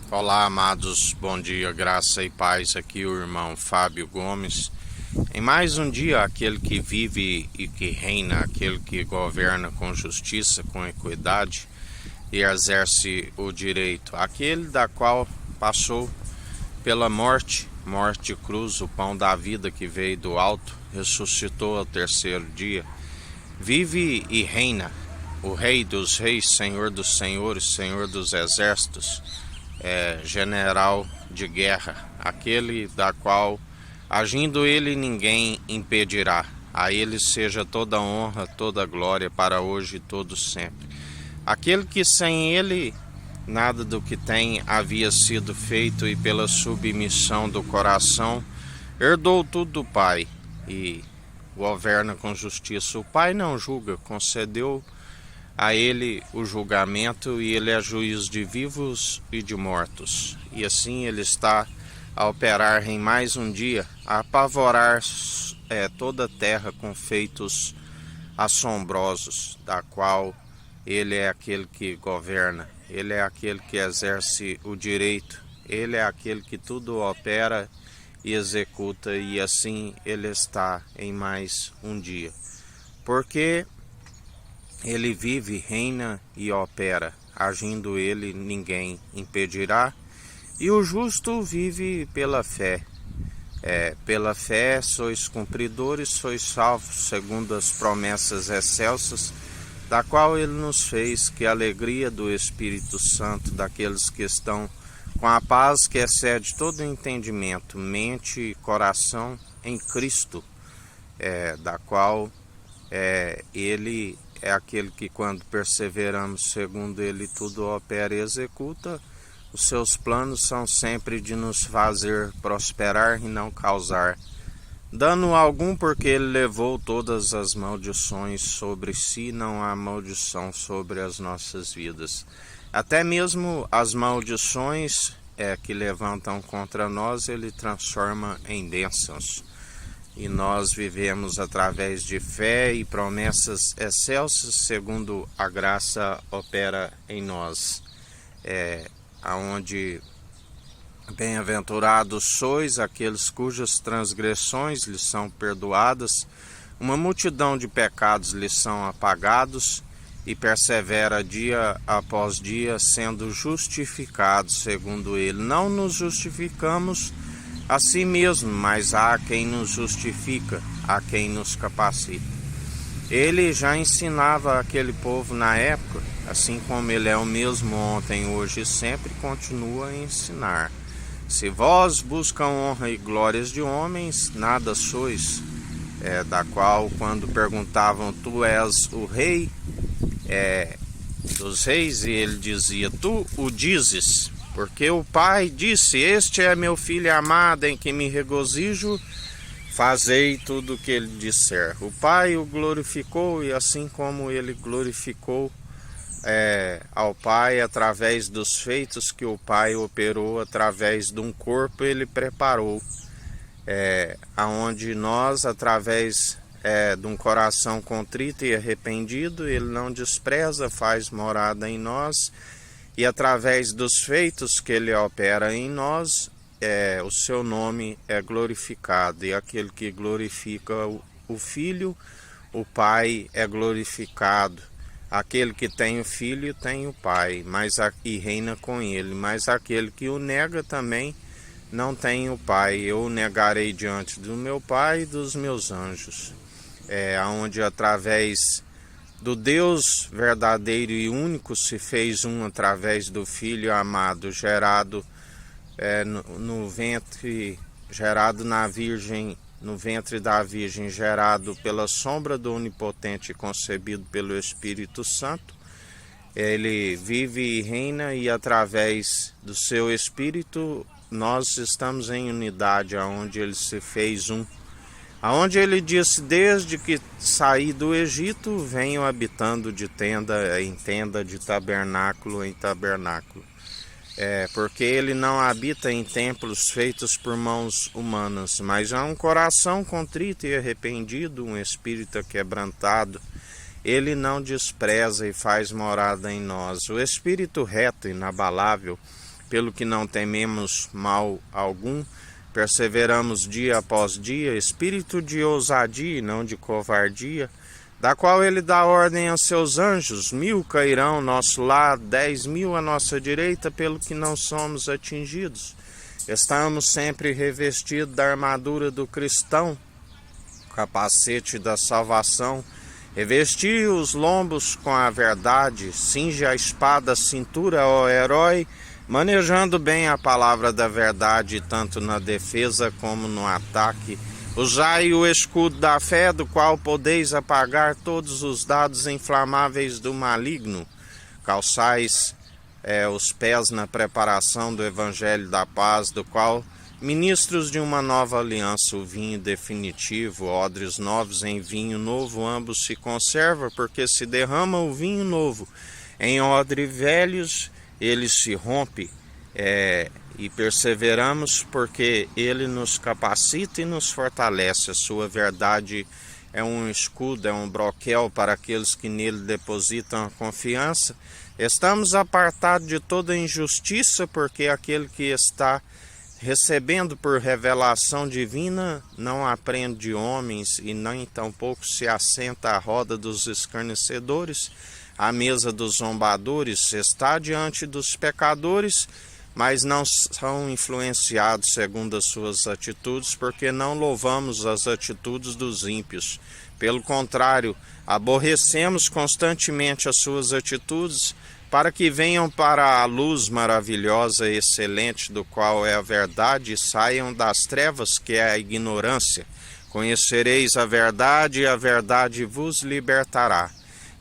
Olá, amados, bom dia, graça e paz. Aqui o irmão Fábio Gomes. Em mais um dia, aquele que vive e que reina, aquele que governa com justiça, com equidade e exerce o direito, aquele da qual passou pela morte de cruz, o pão da vida que veio do alto, ressuscitou ao terceiro dia, vive e reina, o Rei dos Reis, Senhor dos Senhores, Senhor dos Exércitos, general de guerra, aquele da qual, agindo ele, ninguém impedirá. A ele seja toda honra, toda glória para hoje e todo sempre. Aquele que sem ele nada do que tem havia sido feito, e pela submissão do coração herdou tudo do Pai e governa com justiça. O Pai não julga, concedeu a ele o julgamento, e ele é juiz de vivos e de mortos. E assim ele está a operar em mais um dia, a apavorar toda a terra com feitos assombrosos, da qual ele é aquele que governa, ele é aquele que exerce o direito, ele é aquele que tudo opera e executa, e assim ele está em mais um dia. Porque ele vive, reina e opera, agindo ele, ninguém impedirá, e o justo vive pela fé. Pela fé sois cumpridores, sois salvos, segundo as promessas excelsas, da qual ele nos fez, que a alegria do Espírito Santo, daqueles que estão com a paz que excede todo entendimento, mente e coração em Cristo, da qual ele é aquele que, quando perseveramos segundo ele, tudo opera e executa. Os seus planos são sempre de nos fazer prosperar e não causar dano algum, porque ele levou todas as maldições sobre si, não há maldição sobre as nossas vidas. Até mesmo as maldições que levantam contra nós, ele transforma em bênçãos. E nós vivemos através de fé e promessas excelsas, segundo a graça opera em nós. Aonde bem-aventurados sois aqueles cujas transgressões lhes são perdoadas, uma multidão de pecados lhes são apagados, e persevera dia após dia, sendo justificados segundo ele. Não nos justificamos a si mesmo, mas há quem nos justifica, há quem nos capacita. Ele já ensinava aquele povo na época, assim como ele é o mesmo ontem, hoje e sempre, continua a ensinar. Se vós buscam honra e glórias de homens, nada sois. Da qual, quando perguntavam, tu és o rei dos reis, e ele dizia, tu o dizes, porque o Pai disse, este é meu Filho amado, em que me regozijo, fazei tudo o que ele disser. O Pai o glorificou, e assim como ele glorificou ao Pai através dos feitos que o Pai operou, através de um corpo ele preparou, aonde nós, através de um coração contrito e arrependido, ele não despreza, faz morada em nós, e através dos feitos que ele opera em nós, o seu nome é glorificado, e aquele que glorifica o Filho, o Pai é glorificado. Aquele que tem o Filho tem o Pai, e reina com ele, mas aquele que o nega também não tem o Pai. Eu o negarei diante do meu Pai e dos meus anjos. Onde através do Deus verdadeiro e único se fez um, através do Filho amado, gerado no ventre, gerado na Virgem, no ventre da Virgem, gerado pela sombra do Onipotente, concebido pelo Espírito Santo. Ele vive e reina, e através do seu Espírito nós estamos em unidade, aonde ele se fez um. Aonde ele disse, desde que saí do Egito, venho habitando de tenda em tenda, de tabernáculo em tabernáculo. Porque ele não habita em templos feitos por mãos humanas, mas há um coração contrito e arrependido, um espírito quebrantado. Ele não despreza e faz morada em nós. O espírito reto, inabalável, pelo que não tememos mal algum, perseveramos dia após dia, espírito de ousadia e não de covardia, da qual ele dá ordem a seus anjos, 1000 cairão ao nosso lado, 10.000 à nossa direita, pelo que não somos atingidos. Estamos sempre revestidos da armadura do cristão, capacete da salvação, revesti os lombos com a verdade, cinge a espada à cintura, ó herói, manejando bem a palavra da verdade, tanto na defesa como no ataque. Usai o escudo da fé, do qual podeis apagar todos os dados inflamáveis do maligno. Calçais os pés na preparação do evangelho da paz, do qual, ministros de uma nova aliança, o vinho definitivo, odres novos em vinho novo, ambos se conservam, porque se derrama o vinho novo em odre velhos, ele se rompe, e perseveramos porque ele nos capacita e nos fortalece. A sua verdade é um escudo, é um broquel para aqueles que nele depositam a confiança. Estamos apartados de toda injustiça, porque aquele que está recebendo por revelação divina não aprende de homens e nem tampouco se assenta à roda dos escarnecedores, à mesa dos zombadores, está diante dos pecadores, mas não são influenciados segundo as suas atitudes, porque não louvamos as atitudes dos ímpios. Pelo contrário, aborrecemos constantemente as suas atitudes, para que venham para a luz maravilhosa e excelente, do qual é a verdade, e saiam das trevas, que é a ignorância. Conhecereis a verdade, e a verdade vos libertará.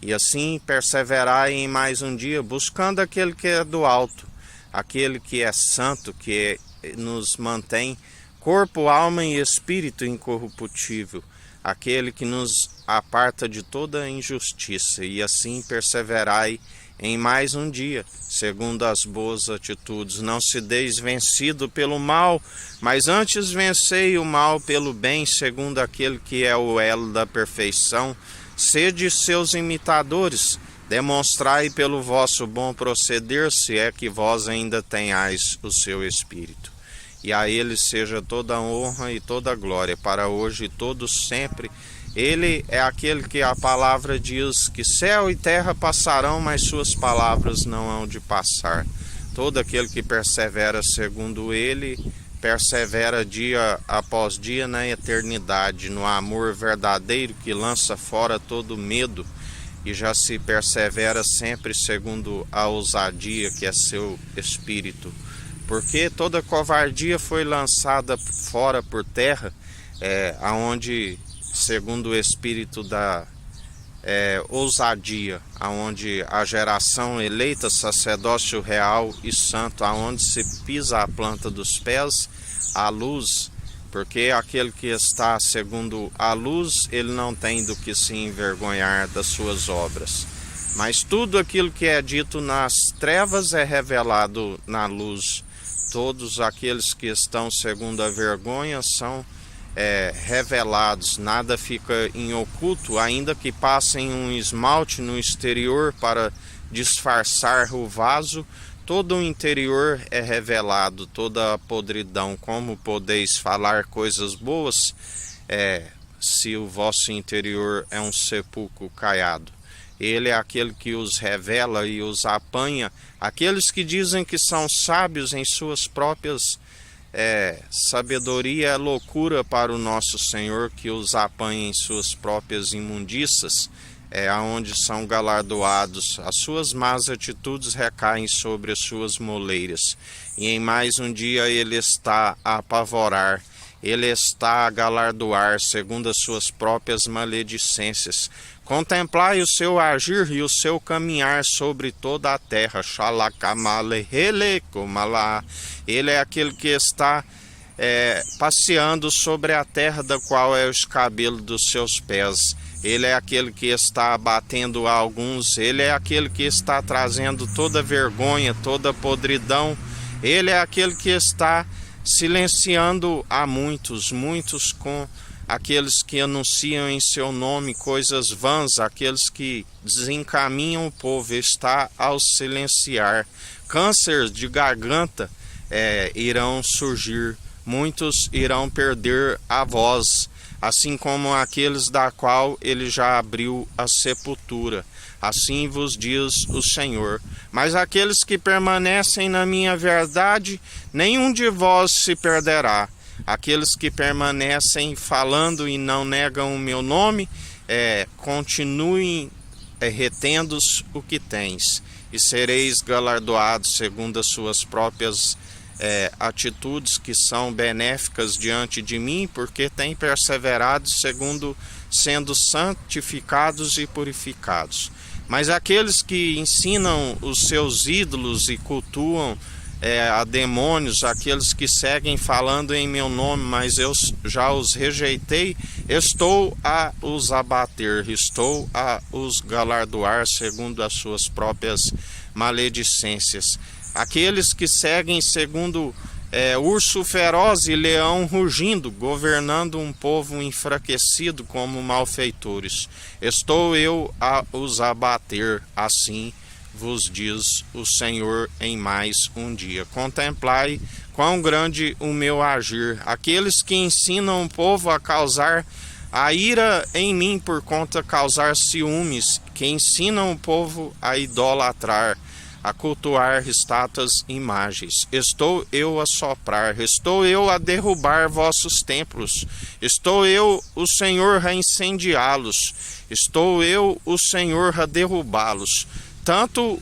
E assim perseverai em mais um dia, buscando aquele que é do alto, aquele que é santo, que nos mantém corpo, alma e espírito incorruptível, aquele que nos aparta de toda injustiça, e assim perseverai em mais um dia, segundo as boas atitudes. Não se deis vencido pelo mal, mas antes vencei o mal pelo bem, segundo aquele que é o elo da perfeição. Sede seus imitadores, demonstrai pelo vosso bom proceder, se é que vós ainda tenhais o seu Espírito. E a ele seja toda a honra e toda a glória, para hoje e todos sempre. Ele é aquele que a palavra diz que céu e terra passarão, mas suas palavras não hão de passar. Todo aquele que persevera segundo ele, persevera dia após dia na eternidade, no amor verdadeiro que lança fora todo medo, e já se persevera sempre segundo a ousadia que é seu espírito. Porque toda covardia foi lançada fora por terra, aonde, segundo o espírito da ousadia, aonde a geração eleita, sacerdócio real e santo, aonde se pisa a planta dos pés, a luz, porque aquele que está segundo a luz, ele não tem do que se envergonhar das suas obras. Mas tudo aquilo que é dito nas trevas é revelado na luz. Todos aqueles que estão segundo a vergonha são revelados, nada fica em oculto, ainda que passem um esmalte no exterior para disfarçar o vaso, todo o interior é revelado, toda a podridão. Como podeis falar coisas boas, se o vosso interior é um sepulcro caiado? Ele é aquele que os revela e os apanha, aqueles que dizem que são sábios em suas próprias sabedoria é loucura para o nosso Senhor, que os apanha em suas próprias imundícias, aonde são galardoados. As suas más atitudes recaem sobre as suas moleiras, e em mais um dia ele está a apavorar, ele está a galardoar segundo as suas próprias maledicências. Contemplai o seu agir e o seu caminhar sobre toda a terra. Ele é aquele que está passeando sobre a terra, da qual é o escabelo dos seus pés. Ele é aquele que está abatendo a alguns. Ele é aquele que está trazendo toda vergonha, toda podridão. Ele é aquele que está silenciando a muitos com aqueles que anunciam em seu nome coisas vãs, aqueles que desencaminham o povo, está ao silenciar. Câncer de garganta irão surgir, muitos irão perder a voz, assim como aqueles da qual ele já abriu a sepultura. Assim vos diz o Senhor. Mas aqueles que permanecem na minha verdade, nenhum de vós se perderá. Aqueles que permanecem falando e não negam o meu nome, continuem retendo o que tens, e sereis galardoados segundo as suas próprias atitudes que são benéficas diante de mim, porque têm perseverado segundo sendo santificados e purificados. Mas aqueles que ensinam os seus ídolos e cultuam a demônios, aqueles que seguem falando em meu nome, mas eu já os rejeitei, estou a os abater, estou a os galardoar segundo as suas próprias maledicências. Aqueles que seguem segundo urso feroz e leão rugindo, governando um povo enfraquecido como malfeitores, estou eu a os abater, assim vos diz o Senhor em mais um dia. Contemplai quão grande o meu agir. Aqueles que ensinam o povo a causar a ira em mim por conta de causar ciúmes, que ensinam o povo a idolatrar, a cultuar estátuas e imagens. Estou eu a soprar, estou eu a derrubar vossos templos, estou eu, o Senhor, a incendiá-los, estou eu, o Senhor, a derrubá-los. Tanto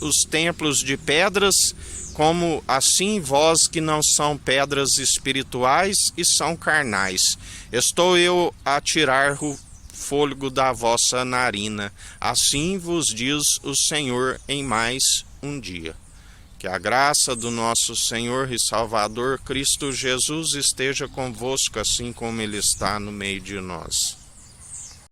os templos de pedras, como assim vós que não são pedras espirituais e são carnais. Estou eu a tirar o fôlego da vossa narina. Assim vos diz o Senhor em mais um dia. Que a graça do nosso Senhor e Salvador Cristo Jesus esteja convosco, assim como Ele está no meio de nós.